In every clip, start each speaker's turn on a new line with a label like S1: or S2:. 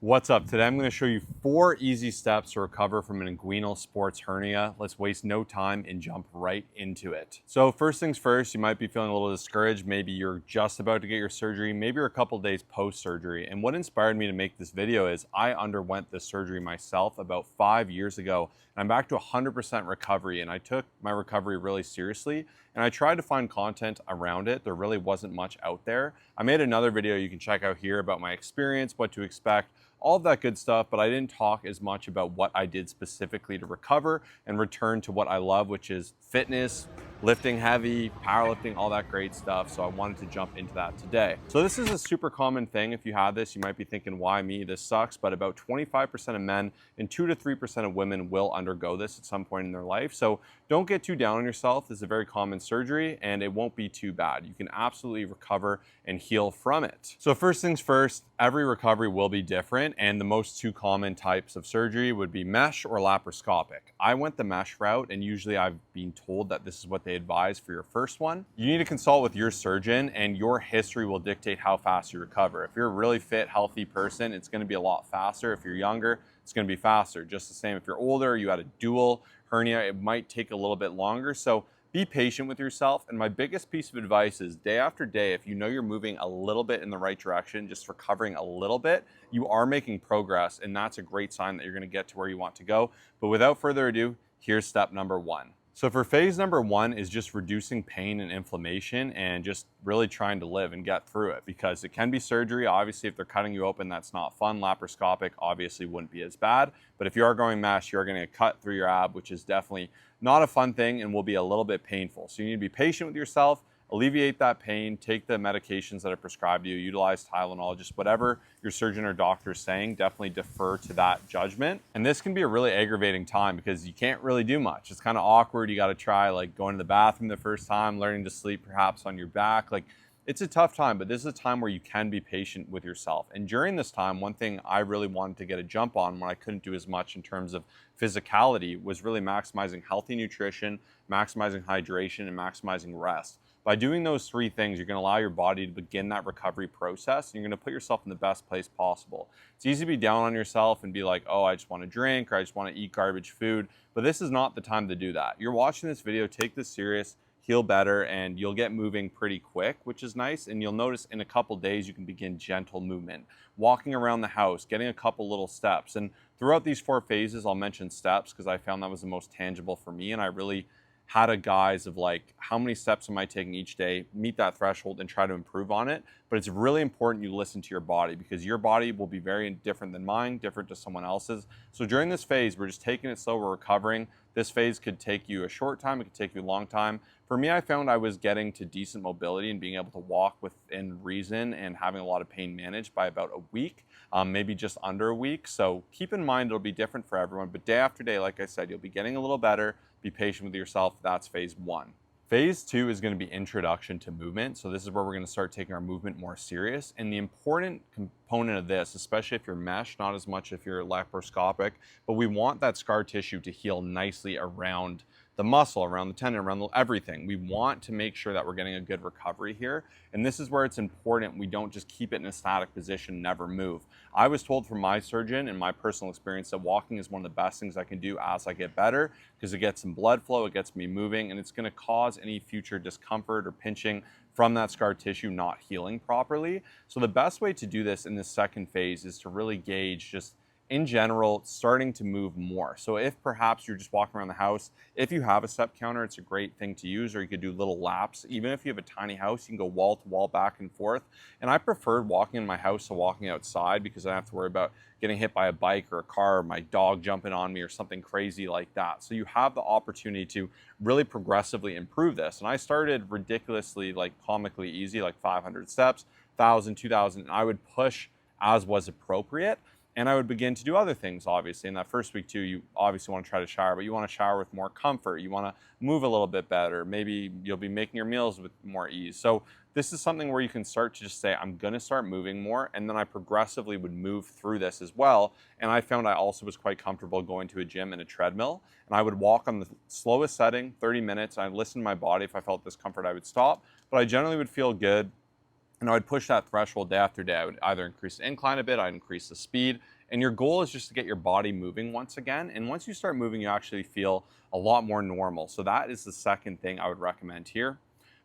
S1: What's up? Today I'm going to show you 4 easy steps to recover from an inguinal sports hernia. Let's waste no time and jump right into it. So first things first, you might be feeling a little discouraged. Maybe you're just about to get your surgery. Maybe you're a couple days post-surgery. And what inspired me to make this video is I underwent this surgery myself about 5 years ago. And I'm back to 100% recovery. And I took my recovery really seriously. And I tried to find content around it. There really wasn't much out there. I made another video you can check out here about my experience, what to expect, all of that good stuff, but I didn't talk as much about what I did specifically to recover and return to what I love, which is fitness, lifting heavy, powerlifting, all that great stuff. So I wanted to jump into that today. So this is a super common thing. If you have this, you might be thinking, why me? This sucks. But about 25% of men and 2 to 3% of women will undergo this at some point in their life. So don't get too down on yourself. This is a very common surgery and it won't be too bad. You can absolutely recover and heal from it. So first things first, every recovery will be different. And the most 2 common types of surgery would be mesh or laparoscopic. I went the mesh route, and usually I've been told that this is what they advise for your first one. You need to consult with your surgeon, and your history will dictate how fast you recover. If you're a really fit, healthy person, it's going to be a lot faster. If you're younger, it's going to be faster. Just the same if you're older, you had a dual hernia, it might take a little bit longer. So be patient with yourself. And my biggest piece of advice is day after day, if you know you're moving a little bit in the right direction, just recovering a little bit, you are making progress. And that's a great sign that you're going to get to where you want to go. But without further ado, here's step number 1. So for phase number 1 is just reducing pain and inflammation and just really trying to live and get through it, because it can be surgery. Obviously, if they're cutting you open, that's not fun. Laparoscopic obviously wouldn't be as bad, but if you are going mesh, you're going to cut through your ab, which is definitely not a fun thing and will be a little bit painful. So you need to be patient with yourself, alleviate that pain, take the medications that are prescribed to you, utilize Tylenol, just whatever your surgeon or doctor is saying, definitely defer to that judgment. And this can be a really aggravating time because you can't really do much. It's kind of awkward. You got to try like going to the bathroom the first time, learning to sleep perhaps on your back. Like, it's a tough time, but this is a time where you can be patient with yourself. And during this time, one thing I really wanted to get a jump on when I couldn't do as much in terms of physicality was really maximizing healthy nutrition, maximizing hydration, and maximizing rest. By doing those 3 things, you're going to allow your body to begin that recovery process, and you're going to put yourself in the best place possible. It's easy to be down on yourself and be like, oh, I just want to drink or I just want to eat garbage food, but this is not the time to do that. You're watching this video, take this serious, heal better, and you'll get moving pretty quick, which is nice. And you'll notice in a couple days, you can begin gentle movement, walking around the house, getting a couple little steps. And throughout these 4 phases, I'll mention steps because I found that was the most tangible for me. And I really had a guise of like, how many steps am I taking each day, meet that threshold and try to improve on it. But it's really important you listen to your body, because your body will be very different than mine, different to someone else's. So during this phase, we're just taking it slow, we're recovering. This phase could take you a short time, it could take you a long time. For me, I found I was getting to decent mobility and being able to walk within reason and having a lot of pain managed by about a week, maybe just under a week. So keep in mind, it'll be different for everyone, but day after day, like I said, you'll be getting a little better. Be patient with yourself. That's phase 1. Phase 2 is going to be introduction to movement. So this is where we're going to start taking our movement more serious. And the important component of this, especially if you're mesh, not as much if you're laparoscopic, but we want that scar tissue to heal nicely around the muscle, around the tendon, around everything. We want to make sure that we're getting a good recovery here. And this is where it's important we don't just keep it in a static position, never move. I was told from my surgeon and my personal experience that walking is one of the best things I can do as I get better, because it gets some blood flow, it gets me moving, and it's going to cause any future discomfort or pinching from that scar tissue not healing properly. So the best way to do this in this second phase is to really gauge just in general, starting to move more. So if perhaps you're just walking around the house, if you have a step counter, it's a great thing to use, or you could do little laps. Even if you have a tiny house, you can go wall to wall, back and forth. And I preferred walking in my house to walking outside, because I don't have to worry about getting hit by a bike or a car, or my dog jumping on me or something crazy like that. So you have the opportunity to really progressively improve this. And I started ridiculously, like comically easy, like 500 steps, 1,000, 2,000, and I would push as was appropriate. And I would begin to do other things, obviously. In that first week too, you obviously want to try to shower, but you want to shower with more comfort. You want to move a little bit better. Maybe you'll be making your meals with more ease. So this is something where you can start to just say, I'm going to start moving more. And then I progressively would move through this as well. And I found I also was quite comfortable going to a gym and a treadmill. And I would walk on the slowest setting, 30 minutes. I'd listen to my body. If I felt discomfort, I would stop. But I generally would feel good. And I would push that threshold day after day. I would either increase the incline a bit, I'd increase the speed. And your goal is just to get your body moving once again. And once you start moving, you actually feel a lot more normal. So that is the second thing I would recommend here.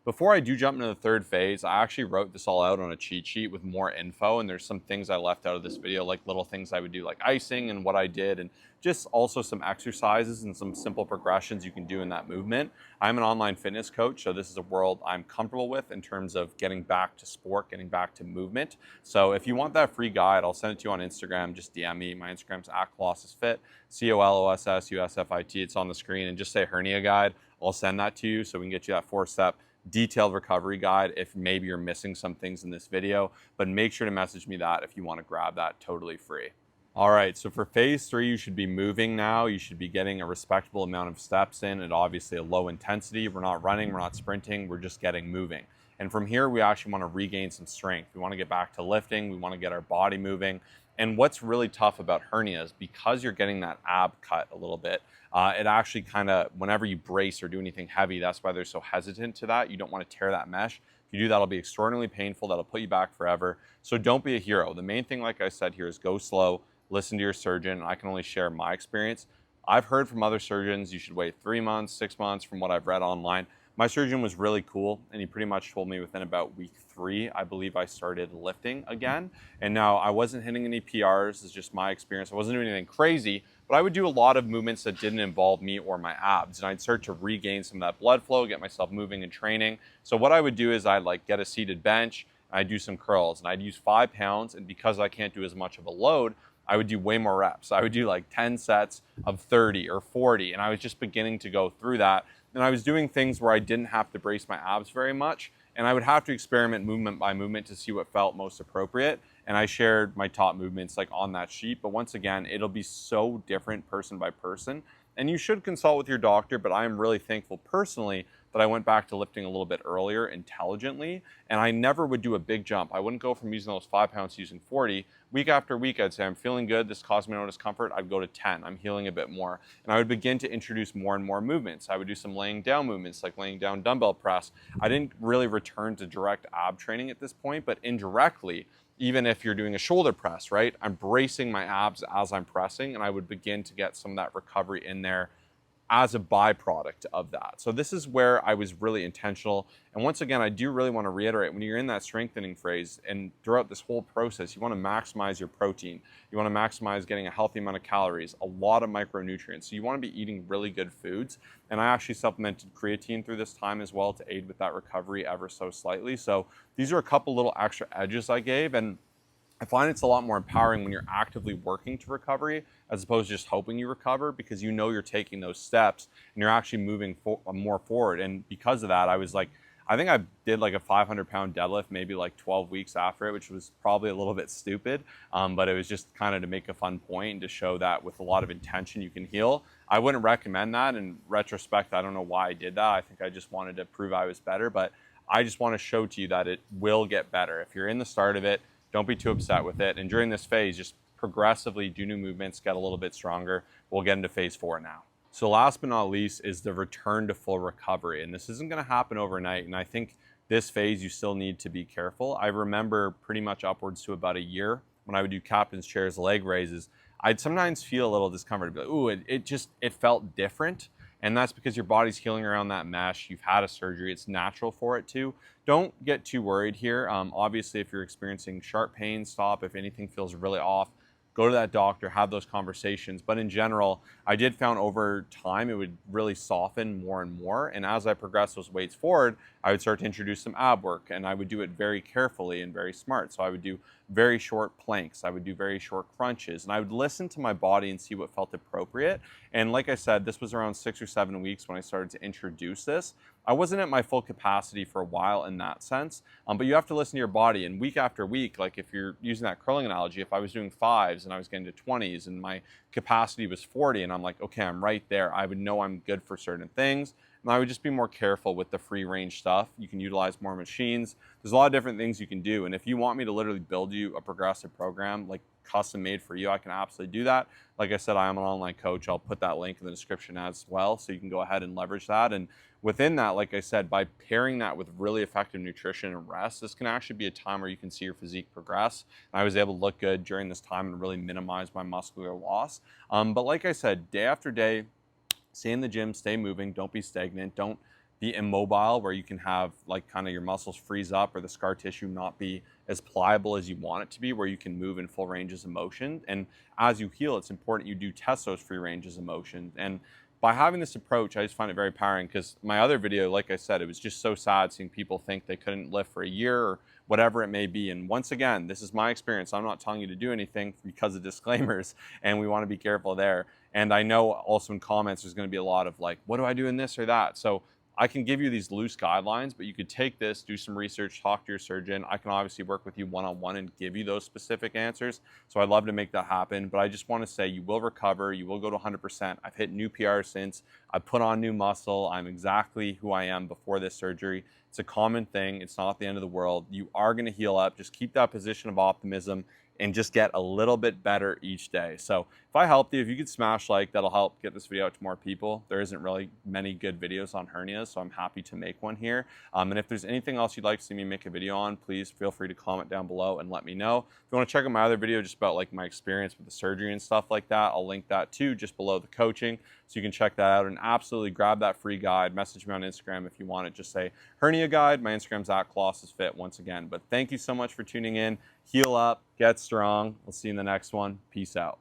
S1: Before I do jump into the third phase, I actually wrote this all out on a cheat sheet with more info. And there's some things I left out of this video, like little things I would do, like icing and what I did, and just also some exercises and some simple progressions you can do in that movement. I'm an online fitness coach, so this is a world I'm comfortable with in terms of getting back to sport, getting back to movement. So if you want that free guide, I'll send it to you on Instagram. Just DM me. My Instagram's @ColossusFit, COLOSSUSFIT. It's on the screen, and just say hernia guide. I'll send that to you so we can get you that 4-step detailed recovery guide if maybe you're missing some things in this video. But make sure to message me that if you want to grab that totally free. All right, so for phase 3, you should be moving now. You should be getting a respectable amount of steps in at obviously a low intensity. We're not running, we're not sprinting, we're just getting moving. And from here, we actually want to regain some strength. We want to get back to lifting. We want to get our body moving. And what's really tough about hernias, because you're getting that ab cut a little bit, it actually kind of, whenever you brace or do anything heavy, that's why they're so hesitant to that. You don't want to tear that mesh. If you do that, it'll be extraordinarily painful. That'll put you back forever. So don't be a hero. The main thing, like I said here, is go slow. Listen to your surgeon. I can only share my experience. I've heard from other surgeons you should wait 3 months, 6 months from what I've read online. My surgeon was really cool, and he pretty much told me within about week 3, I believe I started lifting again. And now I wasn't hitting any PRs. It's just my experience. I wasn't doing anything crazy, but I would do a lot of movements that didn't involve me or my abs. And I'd start to regain some of that blood flow, get myself moving and training. So what I would do is I'd like get a seated bench, I'd do some curls, and I'd use 5 pounds. And because I can't do as much of a load, I would do way more reps. I would do like 10 sets of 30 or 40. And I was just beginning to go through that. And I was doing things where I didn't have to brace my abs very much. And I would have to experiment movement by movement to see what felt most appropriate. And I shared my top movements like on that sheet. But once again, it'll be so different person by person. And you should consult with your doctor, but I am really thankful personally that I went back to lifting a little bit earlier intelligently. And I never would do a big jump. I wouldn't go from using those 5 pounds to using 40. Week after week, I'd say, I'm feeling good. This caused me no discomfort. I'd go to 10. I'm healing a bit more. And I would begin to introduce more and more movements. I would do some laying down movements, like laying down dumbbell press. I didn't really return to direct ab training at this point, but indirectly, even if you're doing a shoulder press, right? I'm bracing my abs as I'm pressing, and I would begin to get some of that recovery in there as a byproduct of that. So this is where I was really intentional. And once again, I do really want to reiterate, when you're in that strengthening phase and throughout this whole process, you want to maximize your protein. You want to maximize getting a healthy amount of calories, a lot of micronutrients. So you want to be eating really good foods. And I actually supplemented creatine through this time as well to aid with that recovery ever so slightly. So these are a couple little extra edges I gave. And I find it's a lot more empowering when you're actively working to recovery as opposed to just hoping you recover, because you know you're taking those steps and you're actually moving more forward. And because of that, I was like, I think I did like a 500-pound deadlift maybe like 12 weeks after it, which was probably a little bit stupid, but it was just kind of to make a fun point and to show that with a lot of intention you can heal. I wouldn't recommend that. In retrospect, I don't know why I did that. I think I just wanted to prove I was better, but I just want to show to you that it will get better. If you're in the start of it, don't be too upset with it. And during this phase, just progressively do new movements, get a little bit stronger. We'll get into phase 4 now. So last but not least is the return to full recovery. And this isn't going to happen overnight. And I think this phase, you still need to be careful. I remember pretty much upwards to about a year when I would do captain's chairs, leg raises, I'd sometimes feel a little discomfort. I'd be like, ooh, it felt different. And that's because your body's healing around that mesh. You've had a surgery. It's natural for it to. Don't get too worried here. Obviously, if you're experiencing sharp pain, stop. If anything feels really off, go to that doctor, have those conversations. But in general, I did found over time it would really soften more and more. And as I progressed those weights forward, I would start to introduce some ab work, and I would do it very carefully and very smart. So I would do very short planks. I would do very short crunches, and I would listen to my body and see what felt appropriate. And like I said, this was around 6 or 7 weeks when I started to introduce this. I wasn't at my full capacity for a while in that sense, but you have to listen to your body. And week after week, like if you're using that curling analogy, if I was doing 5s and I was getting to 20s and my capacity was 40 and I'm like, okay, I'm right there, I would know I'm good for certain things. And I would just be more careful with the free range stuff. You can utilize more machines. There's a lot of different things you can do. And if you want me to literally build you a progressive program, like custom made for you, I can absolutely do that. Like I said, I am an online coach. I'll put that link in the description as well, so you can go ahead and leverage that. And within that, like I said, by pairing that with really effective nutrition and rest, this can actually be a time where you can see your physique progress. And I was able to look good during this time and really minimize my muscular loss. But like I said, day after day, stay in the gym, stay moving, don't be stagnant, don't be immobile where you can have like kind of your muscles freeze up or the scar tissue not be as pliable as you want it to be, where you can move in full ranges of motion. And as you heal, it's important you do test those free ranges of motion. And by having this approach, I just find it very empowering, because my other video, like I said, it was just so sad seeing people think they couldn't lift for a year or whatever it may be. And once again, this is my experience. I'm not telling you to do anything because of disclaimers, and we want to be careful there. And I know also in comments, there's going to be a lot of like, what do I do in this or that? So I can give you these loose guidelines, but you could take this, do some research, talk to your surgeon. I can obviously work with you one-on-one and give you those specific answers. So I'd love to make that happen. But I just want to say you will recover. You will go to 100%. I've hit new PRs since. I've put on new muscle. I'm exactly who I am before this surgery. It's a common thing. It's not the end of the world. You are going to heal up. Just keep that position of optimism and just get a little bit better each day. So if I helped you, if you could smash like, that'll help get this video out to more people. There isn't really many good videos on hernias, so I'm happy to make one here. And if there's anything else you'd like to see me make a video on, please feel free to comment down below and let me know. If you want to check out my other video just about like my experience with the surgery and stuff like that, I'll link that too just below the coaching, so you can check that out and absolutely grab that free guide. Message me on Instagram if you want it. Just say hernia guide. My Instagram's at Colossus Fit once again. But thank you so much for tuning in. Heal up, get strong. We'll see you in the next one. Peace out.